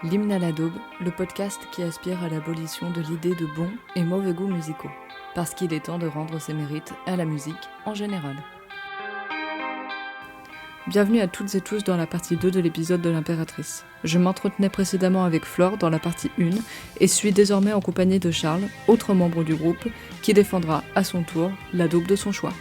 L'hymne à la daube, le podcast qui aspire à l'abolition de l'idée de bons et mauvais goûts musicaux, parce qu'il est temps de rendre ses mérites à la musique en général. Bienvenue à toutes et tous dans la partie 2 de l'épisode de l'Impératrice. Je m'entretenais précédemment avec Flore dans la partie 1 et suis désormais en compagnie de Charles, autre membre du groupe, qui défendra à son tour la daube de son choix.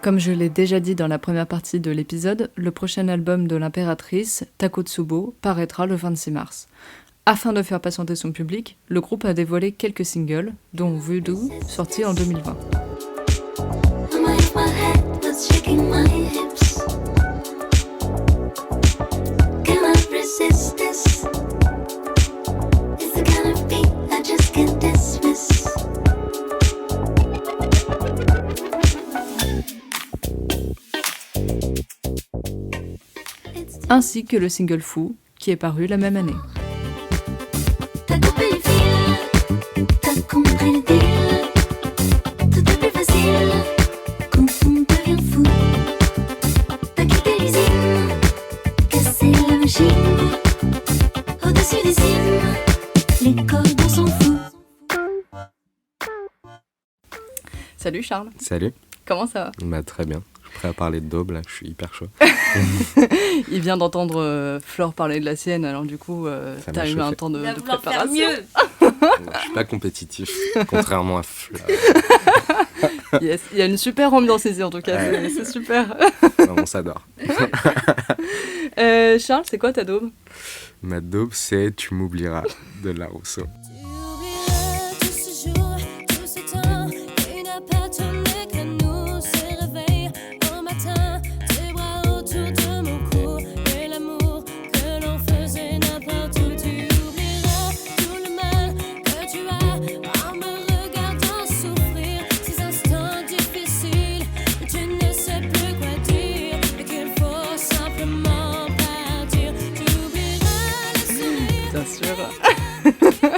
Comme je l'ai déjà dit dans la première partie de l'épisode, le prochain album de l'Impératrice, Takotsubo, paraîtra le 26 mars. Afin de faire patienter son public, le groupe a dévoilé quelques singles, dont Voodoo, sorti en 2020. Ainsi que le single Fou, qui est paru la même année. Salut Charles. Salut. Comment ça va ? Bah, très bien. Je suis prêt à parler de daube, là. Je suis hyper chaud. Il vient d'entendre Flore parler de la sienne, alors du coup, t'as eu un temps de préparation. Mieux. Je suis pas compétitif, contrairement à Fleur. Yes. Il y a une super ambiance ici en tout cas, c'est super. On s'adore. Charles, c'est quoi ta daube ? Ma daube, c'est Tu m'oublieras de La Rousseau.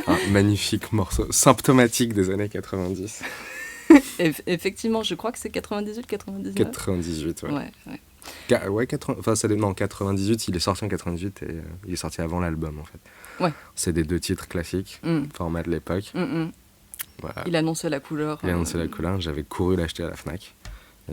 Un magnifique morceau, symptomatique des années 90. Effectivement, je crois que c'est 98-99. 98, ouais. Ouais. 98, il est sorti en 98 et il est sorti avant l'album, en fait. Ouais. C'est des deux titres classiques, format de l'époque. Voilà. Il annonçait la couleur. J'avais couru l'acheter à la Fnac.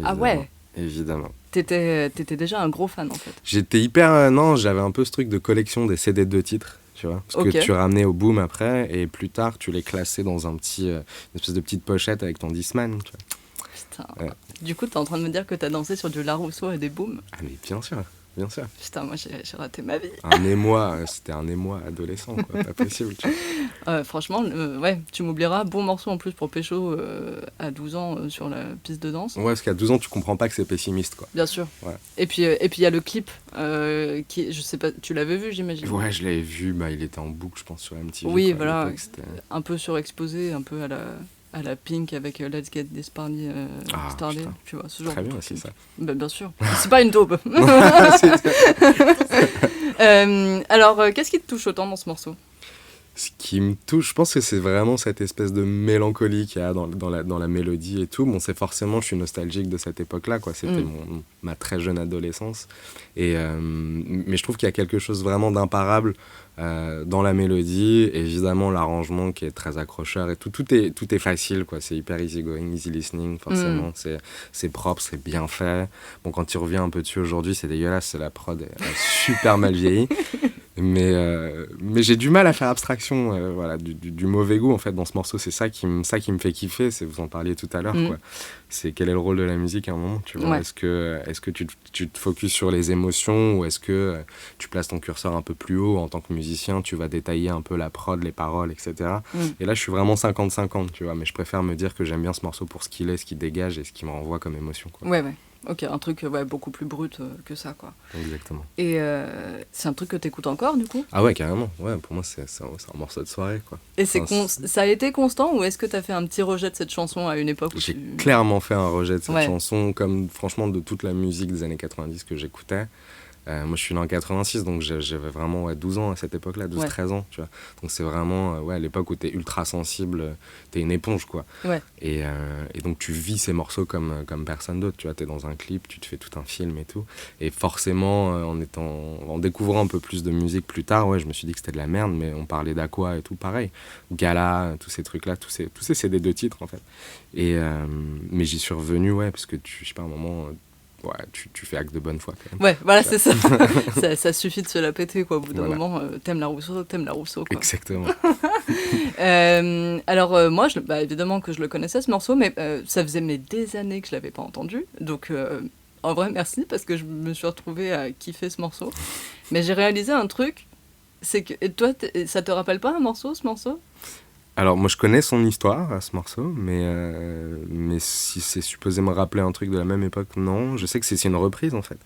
Ah ouais. Évidemment. T'étais déjà un gros fan, en fait. J'étais j'avais un peu ce truc de collection des CD de deux titres. Tu vois, parce que tu ramenais au boom après et plus tard tu les classais dans une espèce de petite pochette avec ton Discman, tu vois. Putain. Ouais. Du coup t'es en train de me dire que t'as dansé sur du La Rousseau et des booms. Ah mais bien sûr. Putain, moi j'ai raté ma vie. C'était un émoi adolescent, quoi, pas possible. Tu vois. Franchement, tu m'oublieras, bon morceau en plus pour pécho à 12 ans sur la piste de danse. Ouais, parce qu'à 12 ans tu comprends pas que c'est pessimiste, quoi. Bien sûr. Ouais. Et puis il y a le clip qui, je sais pas, tu l'avais vu j'imagine. Ouais, je l'avais vu, il était en boucle je pense sur MTV. Oui, quoi, voilà, c'était... un peu surexposé, un peu à la Pink avec Let's Get This Party Started, tu vois, ce genre très de bien truc. aussi ça. Bah, bien sûr, c'est pas une daube. Alors, qu'est-ce qui te touche autant dans ce morceau ? Ce qui me touche, je pense que c'est vraiment cette espèce de mélancolie qu'il y a dans la mélodie et tout. Bon, c'est forcément, je suis nostalgique de cette époque-là, quoi. C'était ma très jeune adolescence. Mais je trouve qu'il y a quelque chose vraiment d'imparable dans la mélodie. Évidemment, l'arrangement qui est très accrocheur et tout est facile, quoi. C'est hyper easy going, easy listening, forcément. C'est propre, c'est bien fait. Bon, quand tu reviens un peu dessus aujourd'hui, c'est dégueulasse. La prod est super mal vieillie. Mais j'ai du mal à faire abstraction du mauvais goût en fait dans ce morceau. C'est ça qui me fait kiffer. Vous en parliez tout à l'heure, quoi. C'est quel est le rôle de la musique à un moment, tu vois. Ouais. Est-ce que tu te focuses sur les émotions ou est-ce que tu places ton curseur un peu plus haut en tant que musicien, tu vas détailler un peu la prod, les paroles, etc. Et là je suis vraiment 50-50, tu vois, mais je préfère me dire que j'aime bien ce morceau pour ce qu'il est, ce qu'il dégage et ce qu'il me renvoie comme émotion, quoi. Ouais. Ok, un truc beaucoup plus brut que ça, quoi. Exactement. Et c'est un truc que t'écoutes encore, du coup ? Ah ouais, carrément. Ouais, pour moi, c'est un morceau de soirée, quoi. Et ça a été constant, ou est-ce que t'as fait un petit rejet de cette chanson à une époque où J'ai clairement fait un rejet de cette chanson, comme franchement de toute la musique des années 90 que j'écoutais. Moi, je suis né en 86, donc j'avais vraiment 12 ans à cette époque-là, 12-13 ans, tu vois. Donc c'est vraiment l'époque où t'es ultra sensible, t'es une éponge, quoi. Ouais. Et donc tu vis ces morceaux comme personne d'autre, tu vois. T'es dans un clip, tu te fais tout un film et tout. Et forcément, en découvrant un peu plus de musique plus tard, je me suis dit que c'était de la merde, mais on parlait d'Aqua et tout, pareil. Gala, tous ces trucs-là, tous ces CD de titres, en fait. Mais j'y suis revenu, parce que je sais pas, à un moment... tu fais acte de bonne foi quand même. Ouais, voilà, c'est ça. Ça suffit de se la péter, quoi. Au bout d'un moment, t'aimes la Rousseau, quoi. Exactement. Alors, moi, évidemment que je le connaissais, ce morceau, mais ça faisait des années que je l'avais pas entendu. Donc, en vrai, merci, parce que je me suis retrouvée à kiffer ce morceau. Mais j'ai réalisé un truc, c'est que... Et toi, ça te rappelle pas un morceau, ce morceau ? Alors, moi, je connais son histoire à ce morceau, mais si c'est supposé me rappeler un truc de la même époque, non. Je sais que c'est une reprise, en fait.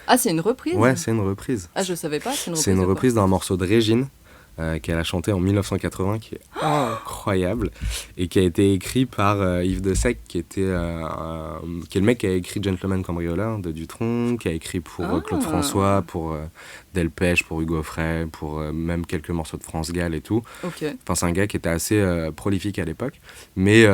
Ah, c'est une reprise ? Ouais, c'est une reprise. Ah, je savais pas, c'est une reprise. C'est une reprise d'un morceau de Régine, qu'elle a chanté en 1980, qui est incroyable, et qui a été écrit par Yves de Sec, qui est le mec qui a écrit Gentleman Cambrioleur de Dutronc, qui a écrit pour Claude François, pour Delpech, pour Hugo Frey, pour même quelques morceaux de France Gall et tout. Okay. Enfin, c'est un gars qui était assez prolifique à l'époque, mais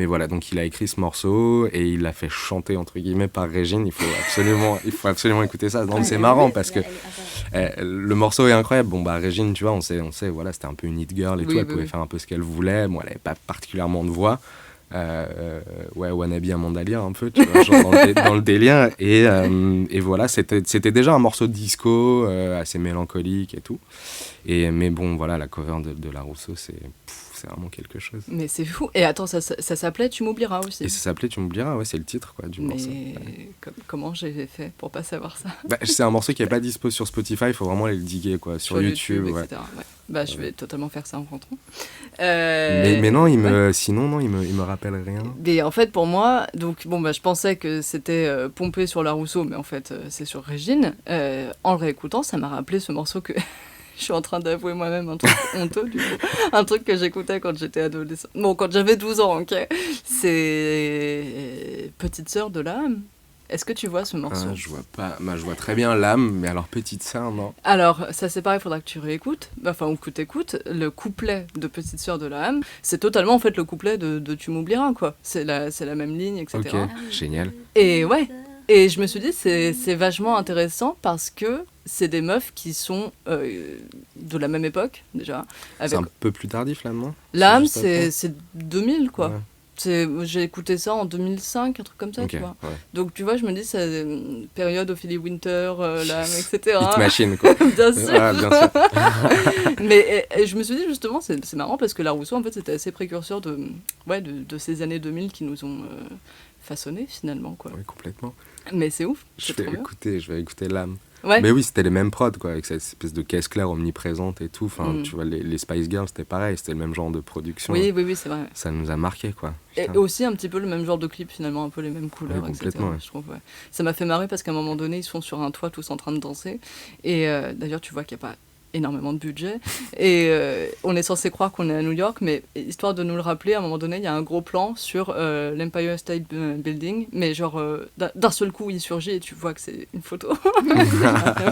voilà, donc il a écrit ce morceau et il l'a fait chanter entre guillemets par Régine. Il faut absolument écouter ça. Donc c'est marrant parce que le morceau est incroyable. Bon bah Régine, tu vois, on sait, voilà, c'était un peu une hit girl et tout. Elle pouvait faire un peu ce qu'elle voulait. Bon, elle avait pas particulièrement de voix. Wannabe Amanda Lear un peu, tu vois, genre dans le délire. Et voilà, c'était déjà un morceau de disco assez mélancolique et tout. Mais bon, voilà, la cover de La Rousseau, c'est vraiment quelque chose. Mais c'est fou. Et attends, ça s'appelait Tu m'oublieras aussi. Et ça s'appelait Tu m'oublieras, c'est le titre du morceau. Mais comment j'ai fait pour pas savoir ça ? C'est un morceau qui n'est pas dispo sur Spotify, il faut vraiment aller le diguer sur YouTube, etc. Ouais. Je vais totalement faire ça en rentrant. Mais non, sinon, non, il me rappelle rien. Mais en fait, pour moi, donc, je pensais que c'était pompé sur La Rousseau, mais en fait, c'est sur Régine. En le réécoutant, ça m'a rappelé ce morceau que... Je suis en train d'avouer moi-même un truc honteux, du coup. Un truc que j'écoutais quand j'étais adolescente. Bon, quand j'avais 12 ans, ok. C'est Petite Sœur de l'âme. Est-ce que tu vois ce morceau ? Je vois pas. Je vois très bien l'âme, mais alors Petite Sœur, non. Alors, ça c'est pareil, il faudra que tu réécoutes. Ou que tu écoutes. Le couplet de Petite Sœur de l'âme, c'est totalement en fait le couplet de Tu m'oublieras, quoi. C'est la même ligne, etc. Ok, génial. Et ouais. Et je me suis dit, c'est vachement intéressant parce que c'est des meufs qui sont de la même époque, déjà. C'est un peu plus tardif, l'âme, non ? L'âme, c'est 2000, quoi. Ouais. J'ai écouté ça en 2005, un truc comme ça, okay, tu vois. Ouais. Donc, tu vois, je me dis, c'est une période Ophélie Winter, l'âme, etc. Hit machine, quoi. Bien sûr. Ah, bien sûr. Mais et je me suis dit, justement, c'est marrant parce que La Rousseau, en fait, c'était assez précurseur de ces années 2000 qui nous ont façonné, finalement, quoi. Oui, complètement. Mais c'est ouf. Je vais écouter l'âme. Ouais. Mais oui, c'était les mêmes prods, quoi, avec cette espèce de caisse claire omniprésente et tout. Enfin, tu vois, les Spice Girls, c'était pareil, c'était le même genre de production. Oui, c'est vrai. Ça nous a marqué, quoi. Putain. Et aussi un petit peu le même genre de clip, finalement, un peu les mêmes couleurs, etc. Je trouve, Ça m'a fait marrer parce qu'à un moment donné, ils sont sur un toit tous en train de danser. Et d'ailleurs, tu vois qu'il n'y a pas énormément de budget. Et on est censé croire qu'on est à New York, mais histoire de nous le rappeler, à un moment donné, il y a un gros plan sur l'Empire State Building, mais genre, d'un seul coup, il surgit et tu vois que c'est une photo.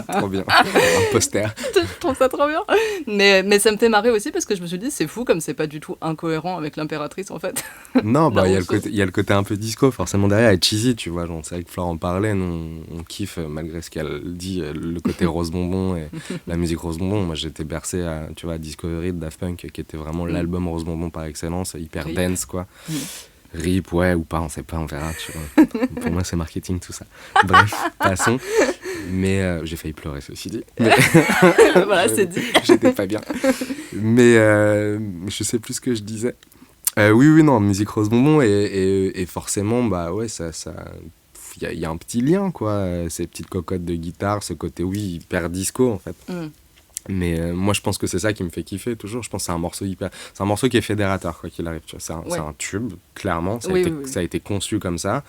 Trop bien. Un poster. Je trouve ça trop bien. Mais ça me fait marrer aussi parce que je me suis dit, c'est fou comme c'est pas du tout incohérent avec l'impératrice, en fait. Non, il y a le côté un peu disco, forcément, derrière, et cheesy, tu vois. C'est vrai que Flore en parlait, nous, on kiffe, malgré ce qu'elle dit, le côté rose bonbon et la musique rose bonbon. Moi, j'étais bercé à Discovery de Daft Punk, qui était vraiment l'album Rose Bonbon par excellence, hyper dance, quoi. RIP, ouais, ou pas, on sait pas, on verra, tu vois. Pour moi, c'est marketing, tout ça. Bref, passons. Mais j'ai failli pleurer, ceci dit. Voilà, c'est dit. J'étais pas bien. Mais je sais plus ce que je disais. Oui, non, musique Rose Bonbon, et forcément, ça... Il y a un petit lien, quoi. Ces petites cocottes de guitare, ce côté, hyper disco, en fait. Mais moi, je pense que c'est ça qui me fait kiffer toujours. Je pense que c'est un morceau qui est fédérateur, quoi qu'il arrive. Tu vois. C'est un tube, clairement. Ça a été conçu comme ça.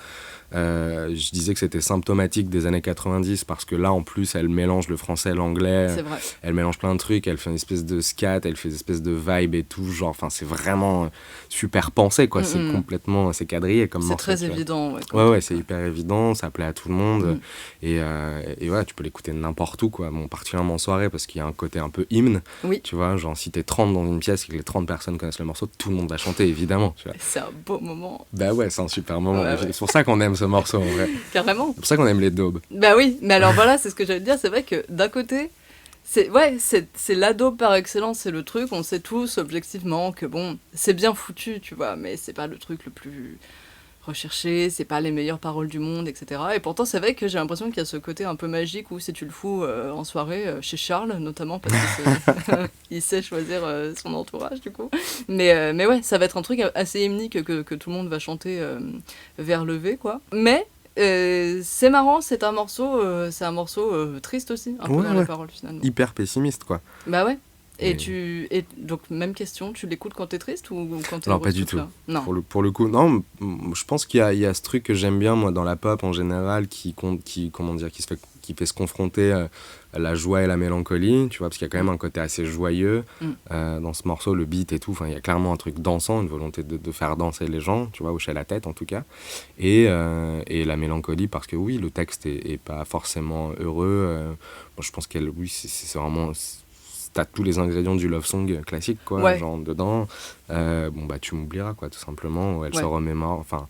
Je disais que c'était symptomatique des années 90 parce que là, en plus, elle mélange le français et l'anglais. C'est vrai. Elle mélange plein de trucs. Elle fait une espèce de scat, elle fait une espèce de vibe et tout. Genre, enfin, c'est vraiment super pensé, quoi. C'est complètement, c'est quadrillé comme morceau. C'est très évident. Ouais, c'est hyper évident. Ça plaît à tout le monde. Et ouais, tu peux l'écouter n'importe où, quoi. Bon, particulièrement en soirée parce qu'il y a un côté un peu hymne. Oui. Tu vois, genre, si t'es 30 dans une pièce et que les 30 personnes connaissent le morceau, tout le monde va chanter, évidemment. Tu vois. C'est un beau moment. Bah ouais, c'est un super moment. Ouais. C'est pour ça qu'on aime ce morceau, en vrai. Carrément. C'est pour ça qu'on aime les daubes. Bah oui, mais alors voilà, c'est ce que j'allais te dire. C'est vrai que d'un côté, c'est la daube par excellence, c'est le truc. On sait tous objectivement que bon, c'est bien foutu, tu vois, mais c'est pas le truc le plus recherché, c'est pas les meilleures paroles du monde, etc. Et pourtant, c'est vrai que j'ai l'impression qu'il y a ce côté un peu magique où si tu le fous en soirée, chez Charles notamment, parce qu'il sait choisir son entourage du coup. Mais ouais, ça va être un truc assez hymnique que tout le monde va chanter vers lever, quoi. Mais c'est marrant, c'est un morceau triste aussi, un peu dans les paroles finalement. Hyper pessimiste, quoi. Bah ouais. Et donc, même question, tu l'écoutes quand t'es triste ou quand t'es Alors, pas du tout. Non. Pour le coup, non, je pense qu'il y a ce truc que j'aime bien, moi, dans la pop en général, qui fait se confronter à la joie et la mélancolie, tu vois, parce qu'il y a quand même un côté assez joyeux dans ce morceau, le beat et tout. Enfin, il y a clairement un truc dansant, une volonté de faire danser les gens, tu vois, hocher la tête en tout cas. Et la mélancolie, parce que oui, le texte est pas forcément heureux. Bon, je pense oui, c'est vraiment... T'as tous les ingrédients du love song classique, quoi, genre dedans. Bon, bah, tu m'oublieras, quoi, tout simplement. Où elle se remémore, enfin,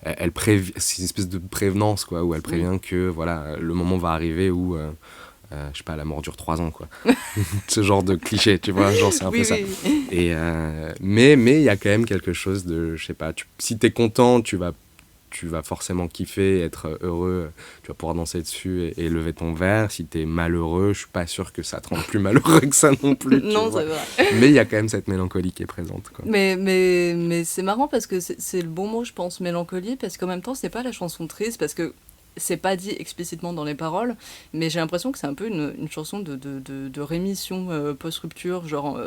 c'est une espèce de prévenance, quoi, où elle prévient que, voilà, le moment va arriver où, je sais pas, la mort dure 3 ans, quoi. Ce genre de cliché, tu vois, genre, c'est un peu ça. Et, mais il y a quand même quelque chose de, je sais pas, si t'es content, tu vas forcément kiffer, être heureux, tu vas pouvoir danser dessus et lever ton verre. Si t'es malheureux, je suis pas sûr que ça te rende plus malheureux que ça non plus. Non, c'est vrai. Mais il y a quand même cette mélancolie qui est présente, quoi. Mais c'est marrant parce que c'est le bon mot, je pense, mélancolie, parce qu'en même temps, c'est pas la chanson triste, parce que c'est pas dit explicitement dans les paroles, mais j'ai l'impression que c'est un peu une chanson de rémission post-rupture, genre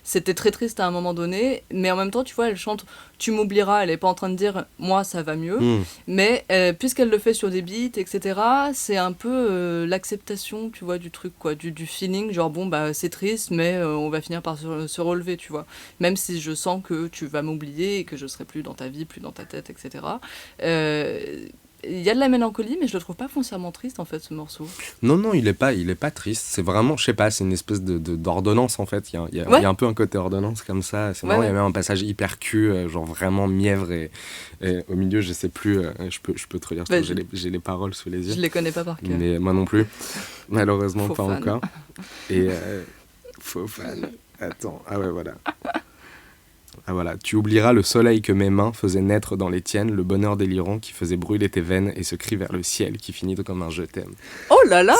c'était très triste à un moment donné, mais en même temps, tu vois, elle chante « Tu m'oublieras », elle est pas en train de dire « Moi, ça va mieux », mais puisqu'elle le fait sur des beats, etc., c'est un peu l'acceptation, tu vois, du truc, quoi, du feeling, genre bon, bah c'est triste, mais on va finir par se relever, tu vois, même si je sens que tu vas m'oublier et que je serai plus dans ta vie, plus dans ta tête, etc., il y a de la mélancolie, mais je le trouve pas foncièrement triste, en fait, ce morceau. Non, il est pas triste. C'est vraiment, je sais pas, c'est une espèce d'ordonnance, en fait. Il y a un peu un côté ordonnance comme ça. C'est marrant, il y a même un passage hyper cul, genre vraiment mièvre, et au milieu, je sais plus, je peux te relire, j'ai les paroles sous les yeux. Je les connais pas par cœur. Mais moi non plus, malheureusement, Faux pas fan. encore. Et faux fan. Attends, ah ouais, voilà. Ah voilà, tu oublieras le soleil que mes mains faisaient naître dans les tiennes, le bonheur délirant qui faisait brûler tes veines et ce cri vers le ciel qui finit comme un je t'aime. Oh là là!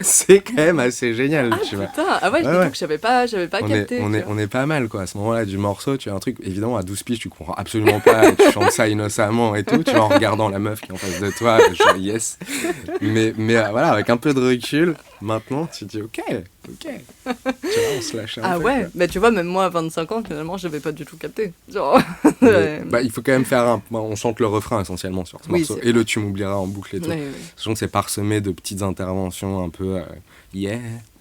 C'est quand même assez génial, tu vois. Putain, ah ouais, je j'avais pas capté. On est pas mal, quoi. À ce moment-là du morceau, tu as un truc, évidemment, à 12 piges, tu comprends absolument pas, tu chantes ça innocemment et tout, tu vois, en regardant la meuf qui est en face de toi, genre yes. Mais voilà, avec un peu de recul, maintenant, tu te dis ok. Tu vois, on se lâche un peu. Ah ouais, quoi. mais tu vois, même moi à 25 ans, finalement, j'avais pas du tout capté. Genre. Bah, il faut quand même faire on chante le refrain essentiellement sur ce morceau. Et le tu m'oublieras en boucle et tout. Sachant que c'est parsemé de petites interventions un peu yeah,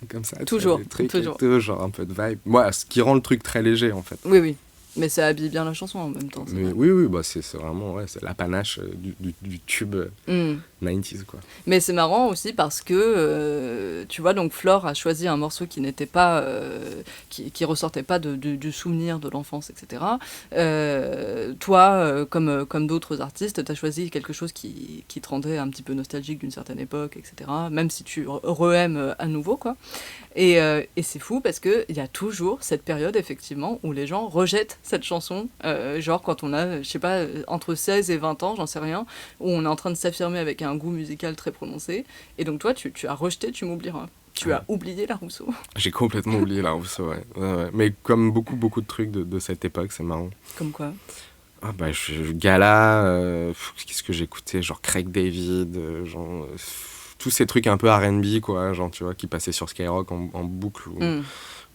comme ça. Toujours. Des trucs et tout, genre un peu de vibe. Ouais, ce qui rend le truc très léger en fait. Oui. Mais ça habille bien la chanson en même temps. Oui, bah c'est vraiment c'est l'apanage du tube 90s, quoi. Mais c'est marrant aussi parce que, tu vois, donc Flore a choisi un morceau qui n'était pas... qui ressortait pas du souvenir de l'enfance, etc. Toi, comme d'autres artistes, tu as choisi quelque chose qui te rendait un petit peu nostalgique d'une certaine époque, etc. Même si tu re-aimes à nouveau, quoi. Et c'est fou parce qu'il y a toujours cette période, effectivement, où les gens rejettent cette chanson, genre quand on a, je sais pas, entre 16 et 20 ans, j'en sais rien, où on est en train de s'affirmer avec un goût musical très prononcé. Et donc toi, tu as rejeté Tu m'oublieras. Tu as oublié la Rousseau. J'ai complètement oublié la Rousseau, ouais. Mais comme beaucoup de trucs de cette époque, c'est marrant. Comme quoi? Ah bah, Gala, qu'est-ce que j'écoutais? Genre Craig David, tous ces trucs un peu R&B, quoi, genre, tu vois, qui passaient sur Skyrock en boucle,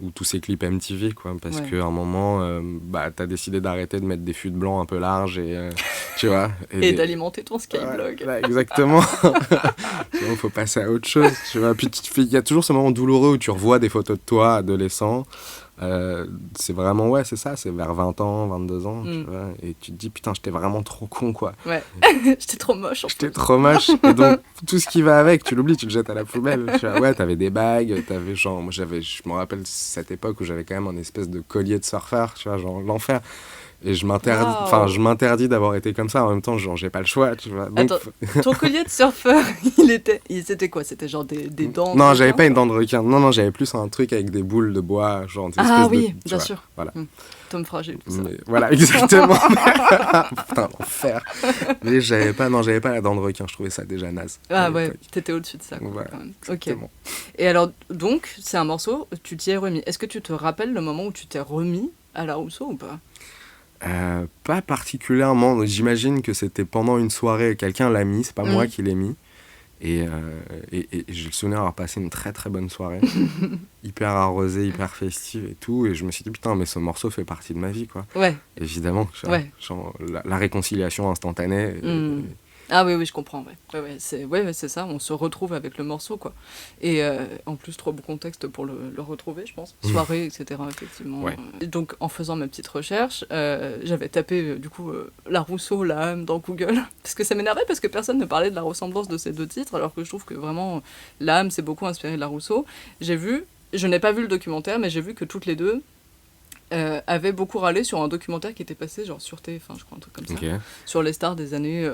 ou tous ces clips MTV, quoi, parce qu'à un moment, t'as décidé d'arrêter de mettre des fûts de blanc un peu larges et tu vois. Et d'alimenter ton Skyblog. Exactement. Il faut passer à autre chose, tu vois. Puis il y a toujours ce moment douloureux où tu revois des photos de toi, adolescent. C'est vraiment, c'est ça, c'est vers 20 ans, 22 ans, tu vois, et tu te dis, putain, j'étais vraiment trop con, quoi. Ouais, j'étais trop moche. J'étais trop moche, et donc tout ce qui va avec, tu l'oublies, tu le jettes à la poubelle. Tu vois, t'avais des bagues, t'avais genre, moi je me rappelle cette époque où j'avais quand même un espèce de collier de surfeur, tu vois, genre l'enfer. Et je m'interdis d'avoir été comme ça. En même temps, genre, j'ai pas le choix, tu vois. Donc... Attends, ton collier de surfeur, c'était quoi? C'était genre des dents? Non, j'avais pas une dent de requin. Non, j'avais plus un truc avec des boules de bois, genre des espèces oui, de... bien sûr. Voilà. Tom Fragile, tout ça. Voilà, exactement. Putain, l'enfer. Mais j'avais pas la dent de requin, je trouvais ça déjà naze. Ah ouais, t'étais au-dessus de ça, quoi, voilà, quand même. Exactement. Ok. Et alors, donc, c'est un morceau, tu t'y es remis. Est-ce que tu te rappelles le moment où tu t'es remis à la Rousseau ou pas? Pas particulièrement. J'imagine que c'était pendant une soirée, quelqu'un l'a mis, c'est pas moi qui l'ai mis. Et j'ai le souvenir d'avoir passé une très très bonne soirée, hyper arrosée, hyper festive et tout. Et je me suis dit, putain, mais ce morceau fait partie de ma vie, quoi. Ouais. Évidemment, genre, la réconciliation instantanée. Ah oui, je comprends. Ouais, c'est ça, on se retrouve avec le morceau, quoi. Et en plus, trop bon contexte pour le retrouver, je pense. Soirée, etc., effectivement. Ouais. Donc, en faisant ma petite recherche, j'avais tapé, du coup, La Rousseau, La âme dans Google. Parce que ça m'énervait, parce que personne ne parlait de la ressemblance de ces deux titres, alors que je trouve que vraiment, La âme s'est beaucoup inspiré de La Rousseau. Je n'ai pas vu le documentaire, mais j'ai vu que toutes les deux avait beaucoup râlé sur un documentaire qui était passé genre sur TF1, je crois, un truc comme ça, sur les stars des années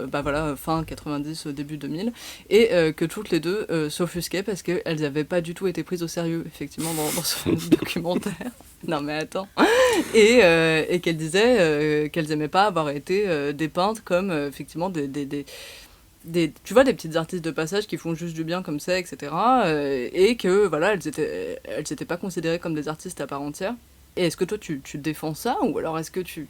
fin 90, début 2000, et que toutes les deux s'offusquaient parce qu'elles n'avaient pas du tout été prises au sérieux, effectivement, dans ce documentaire. Non mais attends. Et qu'elles disaient qu'elles n'aimaient pas avoir été dépeintes comme effectivement tu vois, des petites artistes de passage qui font juste du bien comme ça, etc. Et que voilà, elles étaient pas considérées comme des artistes à part entière. Et est-ce que toi, tu défends ça, ou alors est-ce que tu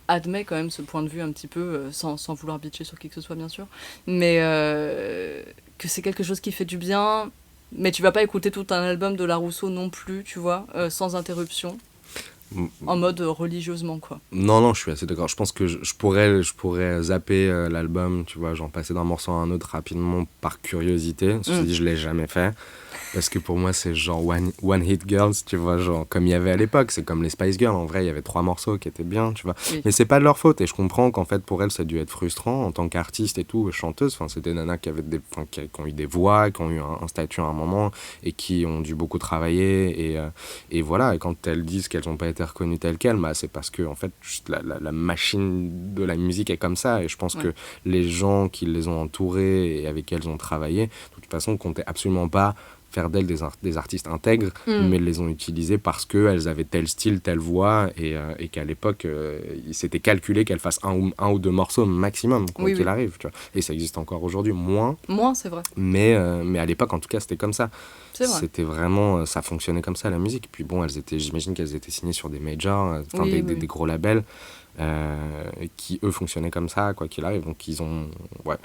admets quand même ce point de vue un petit peu, sans vouloir bitcher sur qui que ce soit, bien sûr, mais que c'est quelque chose qui fait du bien, mais tu vas pas écouter tout un album de La Rousseau non plus, tu vois, sans interruption, en mode religieusement, quoi. Non, je suis assez d'accord. Je pense que je pourrais zapper l'album, tu vois, genre passer d'un morceau à un autre rapidement par curiosité. Ceci dit, je l'ai jamais fait. Parce que pour moi, c'est genre one hit girls, tu vois, genre comme il y avait à l'époque. C'est comme les Spice Girls, en vrai, il y avait 3 morceaux qui étaient bien, tu vois. Oui. Mais c'est pas de leur faute. Et je comprends qu'en fait, pour elles, ça a dû être frustrant en tant qu'artiste et tout, chanteuse. Enfin, c'était des nanas qui ont eu des voix, qui ont eu un statut à un moment et qui ont dû beaucoup travailler. Et voilà, et quand elles disent qu'elles n'ont pas été reconnues telles quelles, bah, c'est parce que, en fait, juste la machine de la musique est comme ça. Et je pense que les gens qui les ont entourées et avec qui elles ont travaillé, de toute façon, comptaient absolument pas faire d'elles des artistes intègres, mais les ont utilisées parce qu'elles avaient tel style, telle voix, et qu'à l'époque, il s'était calculé qu'elles fassent un ou deux morceaux maximum, quoi qu'il arrive. Tu vois. Et ça existe encore aujourd'hui, moins, c'est vrai. Mais à l'époque, en tout cas, c'était comme ça. C'est vrai. C'était vraiment, ça fonctionnait comme ça, la musique. Puis bon, j'imagine qu'elles étaient signées sur des majors, des gros labels, qui, eux, fonctionnaient comme ça, quoi qu'il arrive. Donc, ils ont... Ouais.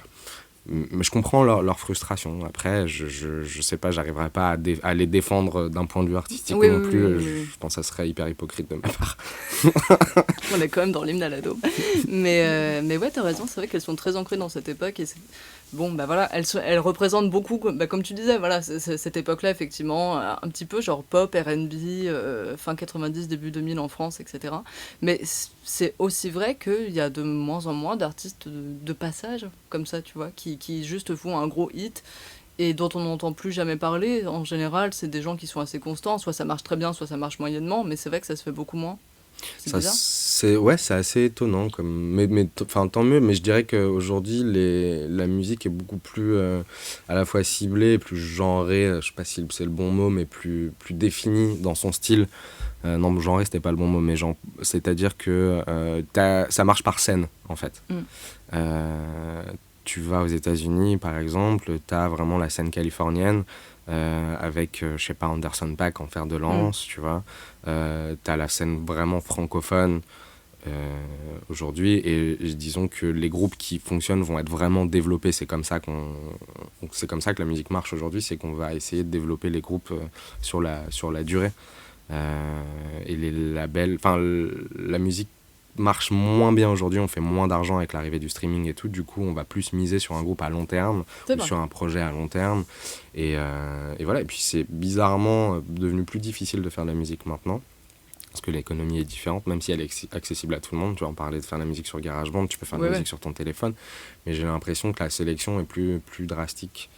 Mais je comprends leur frustration. Après, je sais pas, j'arriverai pas à les défendre d'un point de vue artistique non plus. Je pense que ça serait hyper hypocrite de ma part. On est quand même dans l'hymne à l'ado. Mais ouais, t'as raison, c'est vrai qu'elles sont très ancrées dans cette époque. Et bon, bah voilà, elles représentent beaucoup, comme tu disais, voilà, cette époque-là, effectivement, un petit peu genre pop, R&B, fin 90, début 2000 en France, etc. Mais c'est aussi vrai qu'il y a de moins en moins d'artistes de passage, comme ça, tu vois, qui juste font un gros hit et dont on n'entend plus jamais parler. En général, c'est des gens qui sont assez constants, soit ça marche très bien, soit ça marche moyennement, mais c'est vrai que ça se fait beaucoup moins. C'est bizarre. C'est assez étonnant, mais tant mieux, mais je dirais qu'aujourd'hui, la musique est beaucoup plus à la fois ciblée, plus genrée, je sais pas si c'est le bon mot, mais plus définie dans son style. Non, genré, c'était pas le bon mot, mais c'est-à-dire que ça marche par scène, en fait. Tu vas aux États-Unis, par exemple, tu as vraiment la scène californienne, avec, je sais pas, Anderson .Paak en fer de lance, tu vois. T'as la scène vraiment francophone aujourd'hui, et disons que les groupes qui fonctionnent vont être vraiment développés. C'est comme ça que la musique marche aujourd'hui, c'est qu'on va essayer de développer les groupes sur la durée. Et les labels, enfin la musique marche moins bien aujourd'hui, on fait moins d'argent avec l'arrivée du streaming et tout, du coup on va plus miser sur un groupe à long terme ou sur un projet à long terme et voilà, et puis c'est bizarrement devenu plus difficile de faire de la musique maintenant parce que l'économie est différente, même si elle est accessible à tout le monde. Tu vas en parler de faire de la musique sur GarageBand, tu peux faire de la musique sur ton téléphone, mais j'ai l'impression que la sélection est plus drastique.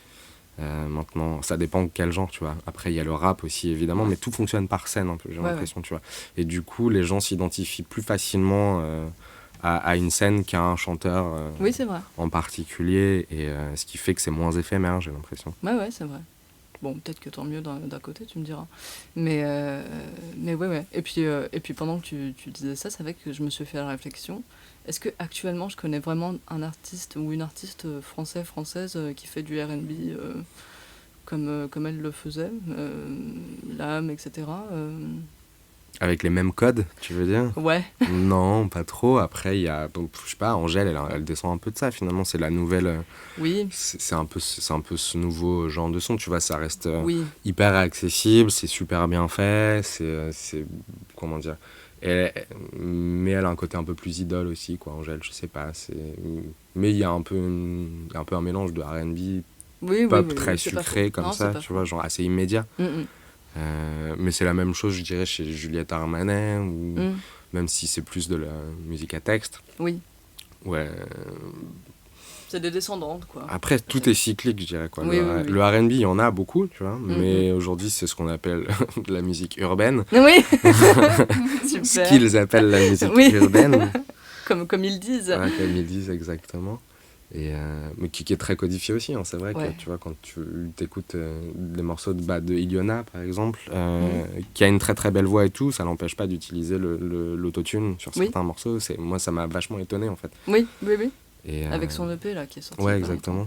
Maintenant, ça dépend de quel genre, tu vois. Après, il y a le rap aussi, évidemment, mais tout fonctionne par scène, un peu, j'ai l'impression, tu vois. Et du coup, les gens s'identifient plus facilement à une scène qu'à un chanteur oui, c'est vrai. En particulier, et ce qui fait que c'est moins éphémère, j'ai l'impression. Ouais, c'est vrai. Bon, peut-être que tant mieux d'un côté, tu me diras. Mais ouais. Et puis pendant que tu disais ça, c'est vrai que je me suis fait la réflexion. Est-ce que actuellement je connais vraiment un artiste ou une artiste française qui fait du R&B comme elle le faisait, l'âme, etc. Avec les mêmes codes, tu veux dire ? Ouais. Non, pas trop. Après, il y a, je sais pas, Angèle, elle descend un peu de ça, finalement. C'est la nouvelle... Oui. C'est un peu ce nouveau genre de son, tu vois, ça reste oui. hyper accessible, c'est super bien fait, c'est comment dire... mais elle a un côté un peu plus idole aussi, quoi, Angèle, je sais pas. Mais il y a un peu un mélange de R&B, pop très sucré, comme ça, tu vois, genre assez immédiat. Mais c'est la même chose, je dirais, chez Juliette Armanet, ou même si c'est plus de la musique à texte. Oui. Ouais. C'est des descendantes, quoi. Après, tout est cyclique, je dirais, quoi. Oui, le R&B, il y en a beaucoup, tu vois, mais aujourd'hui, c'est ce qu'on appelle de la musique urbaine. Oui. Super. Ce qu'ils appellent la musique urbaine. Comme ils disent. Ouais, comme ils disent, exactement. Et mais qui est très codifié aussi, hein. C'est vrai que tu vois, quand tu écoutes des morceaux de Iliona, par exemple, qui a une très très belle voix et tout, ça l'empêche pas d'utiliser l'autotune sur certains morceaux. Moi, ça m'a vachement étonné, en fait. Oui. Et avec son EP là qui est sorti. Ouais, exactement.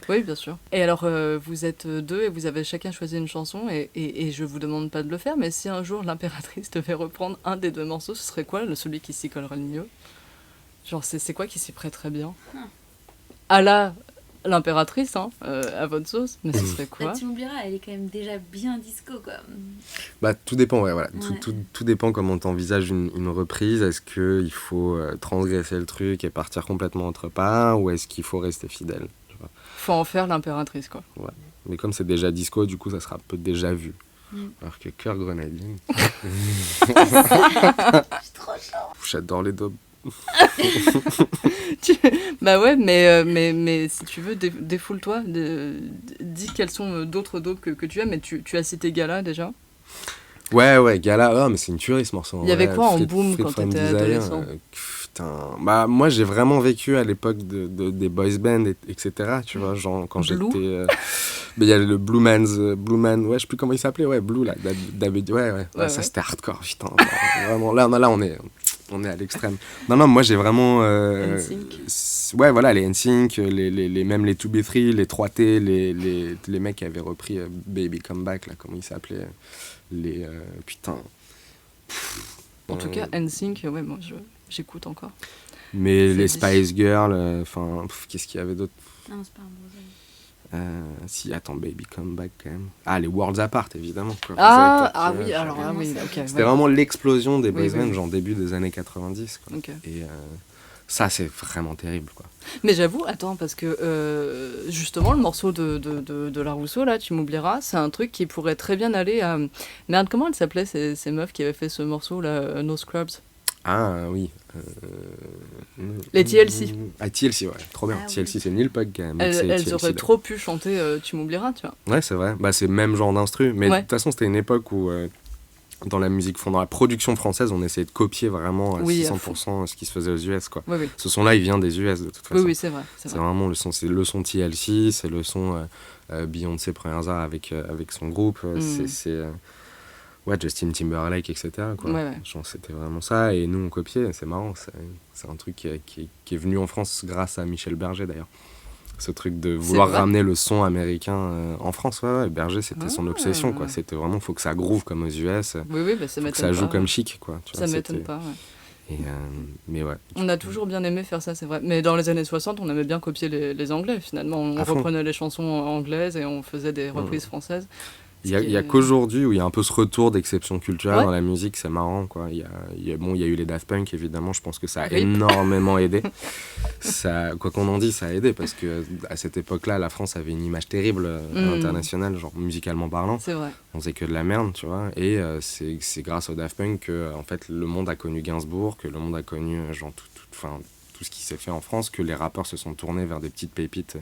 Oui, bien sûr. Et alors, vous êtes deux et vous avez chacun choisi une chanson et je vous demande pas de le faire, mais si un jour l'impératrice devait reprendre un des deux morceaux, ce serait quoi celui qui s'y collerait le mieux ? Genre, c'est quoi qui s'y prêterait bien ? À l'impératrice, à votre sauce, mais ce serait quoi ? Tu m'oublieras, elle est quand même déjà bien disco, quoi. Bah, tout dépend, ouais, voilà. Ouais. Tout dépend comment t'envisages une reprise. Est-ce qu'il faut transgresser le truc et partir complètement autre part, ou est-ce qu'il faut rester fidèle ? Faut en faire l'impératrice, quoi. Ouais. Mais comme c'est déjà disco, du coup, ça sera un peu déjà vu. Alors que Cœur Grenadine... Je suis trop chaud. J'adore les daubes. Bah ouais, mais si tu veux, défoule-toi, dis quels sont d'autres daubes que tu aimes, mais tu as cité Gala déjà. Ouais, Gala, mais c'est une tuerie ce morceau. Il y avait quoi en boom quand t'étais adolescent ? Putain, bah moi j'ai vraiment vécu à l'époque des boys bands, etc. Tu vois, genre quand j'étais... mais il y a le Blue Man, ouais, je sais plus comment il s'appelait, ouais, Blue là, David, ouais. Ça c'était hardcore, putain. Vraiment, là on est à l'extrême. Non, moi j'ai vraiment... ouais, voilà, les NSYNC, même les 2B3, les 3T, les mecs qui avaient repris Baby Come Back, là, comment ils s'appelaient, putain. En tout cas, NSYNC, ouais, moi j'écoute encore. Mais les Spice Girls, enfin, qu'est-ce qu'il y avait d'autre ? Non, c'est pas un bon si, attends, Baby Come Back quand même. Ah, les Worlds Apart, évidemment. Quoi. Oui, alors oui, ok. C'était vraiment l'explosion des boys bands, genre début des années 90. Quoi. Okay. Et ça, c'est vraiment terrible, quoi. Mais j'avoue, attends, parce que justement, le morceau de La Rousseau, là, tu m'oublieras, c'est un truc qui pourrait très bien aller à... Merde, comment elles s'appelaient, ces meufs qui avaient fait ce morceau, là, No Scrubs ? Ah, oui. Les TLC. Ah, TLC, ouais, trop bien. TLC, c'est Neil Pug quand même. Elles auraient trop pu chanter Tu m'oublieras, tu vois. Ouais, c'est vrai. Bah, c'est le même genre d'instru. Mais de toute façon, c'était une époque où, dans la production française, on essayait de copier vraiment à 600% ce qui se faisait aux US, quoi. Oui. Ce son-là, il vient des US, de toute façon. Oui, c'est vrai. C'est vraiment le son. C'est le son TLC, c'est le son Beyoncé Premières Arts avec son groupe. C'est ouais, Justin Timberlake, etc. Quoi. Ouais. Genre, c'était vraiment ça, et nous on copiait, c'est marrant, c'est un truc qui est venu en France grâce à Michel Berger d'ailleurs. Ce truc de vouloir ramener le son américain en France, ouais, Berger c'était son obsession, quoi. C'était vraiment, faut que ça groove comme aux US, oui, bah, ça faut que ça joue comme chic, quoi. Tu ça vois, m'étonne pas, ouais. Mais ouais. On a toujours bien aimé faire ça, c'est vrai. Mais dans les années 60, on aimait bien copier les Anglais, finalement. On reprenait les chansons anglaises et on faisait des reprises françaises. Il y a qu'aujourd'hui où il y a un peu ce retour d'exception culturelle dans la musique, c'est marrant, quoi. Il y a eu les Daft Punk, évidemment, je pense que ça a énormément aidé. Ça, quoi qu'on en dise, ça a aidé, parce qu'à cette époque-là, la France avait une image terrible internationale, genre musicalement parlant. C'est vrai. On faisait que de la merde, tu vois. Et c'est grâce aux Daft Punk que en fait, le monde a connu Gainsbourg, que le monde a connu genre, tout ce qui s'est fait en France, que les rappeurs se sont tournés vers des petites pépites.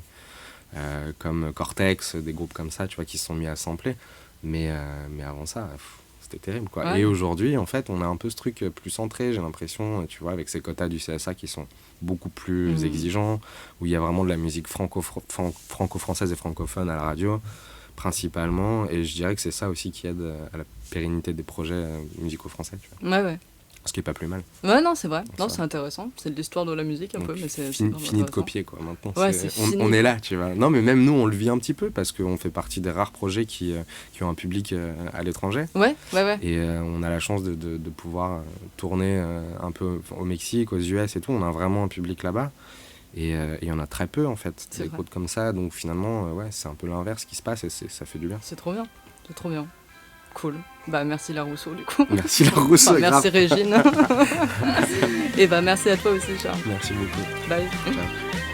Comme Cortex, des groupes comme ça, tu vois, qui se sont mis à sampler. Mais avant ça, c'était terrible, quoi. Ouais. Et aujourd'hui, en fait, on a un peu ce truc plus centré, j'ai l'impression, tu vois, avec ces quotas du CSA qui sont beaucoup plus exigeants, où il y a vraiment de la musique franco-française et francophone à la radio, principalement. Et je dirais que c'est ça aussi qui aide à la pérennité des projets musicaux français, tu vois. Ouais. Ce qui est pas plus mal. Ouais, non, c'est vrai. Non, c'est intéressant. C'est de l'histoire de la musique un peu, mais c'est fini de copier, quoi. Maintenant, ouais, on est là, tu vois. Non, mais même nous, on le vit un petit peu parce qu'on fait partie des rares projets qui ont un public à l'étranger. Ouais. Et on a la chance de pouvoir tourner un peu au Mexique, aux US et tout. On a vraiment un public là-bas. Et il y en a très peu, en fait, des groupes comme ça. Donc finalement, c'est un peu l'inverse qui se passe et ça fait du bien. C'est trop bien. Cool. Bah merci La Rousseau du coup. Merci La Rousseau. Merci Régine. Et bah merci à toi aussi Charles. Merci beaucoup. Bye. Ciao.